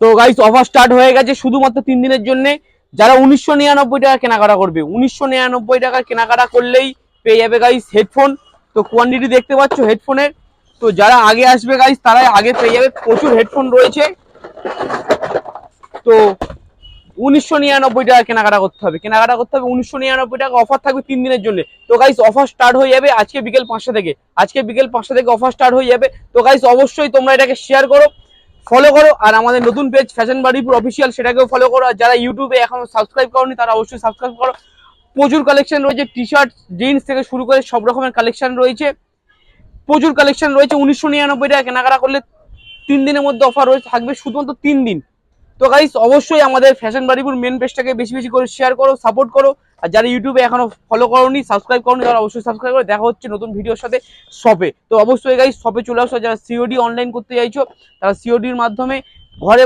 তো guys offer start হয়ে গেছে শুধুমাত্র 3 দিনের জন্য। যারা 1999 টাকা কেনাকাটা করবে, 1999 টাকা কেনাকাটা করলেই পেয়ে যাবে গাইস হেডফোন। তো কোয়ান্টিটি দেখতে পাচ্ছ হেডফোনের। তো যারা আগে আসবে গাইস তারাই আগে পেয়ে যাবে, প্রচুর হেডফোন রয়েছে। তো 1999 টাকা কেনাকাটা করতে হবে, 1999 টাকা। অফার থাকবে 3 দিনের জন্য। তো গাইস অফার স্টার্ট হয়ে যাবে আজকে বিকেল 5টা থেকে, অফার স্টার্ট হয়ে যাবে। তো গাইস অবশ্যই তোমরা এটাকে শেয়ার করো, ফলো করো, আর আমাদের নতুন পেজ ফ্যাশন বাড়িপুর অফিসিয়াল সেটাকেও ফলো করো। আর যারা ইউটিউবে এখনো সাবস্ক্রাইব করোনি তারা অবশ্যই সাবস্ক্রাইব করো। প্রচুর কালেকশন রয়েছে, টি শার্ট জিন্স থেকে শুরু করে সব রকমের কালেকশন রয়েছে, প্রচুর কালেকশন রয়েছে। 1999 টাকা কেনাকাটা করলে 3 দিনের মধ্যে অফার রয়েছে, থাকবে শুধুমাত্র 3 দিন। তো গাইস অবশ্যই আমাদের ফ্যাশন বাড়িপুর মেন পেজটাকে বেশি বেশি করে শেয়ার করো, সাপোর্ট করো। আর যারা ইউটিউবে এখনো ফলো করোনি, সাবস্ক্রাইব করোনি, তারা অবশ্যই সাবস্ক্রাইব করে। দেখা হচ্ছে নতুন ভিডিওর সাথে শপে। তো অবশ্যই গাইস শপে চলে আসো। যারা সিওডি অনলাইন করতে চাইছো তারা সিওডির মাধ্যমে ঘরে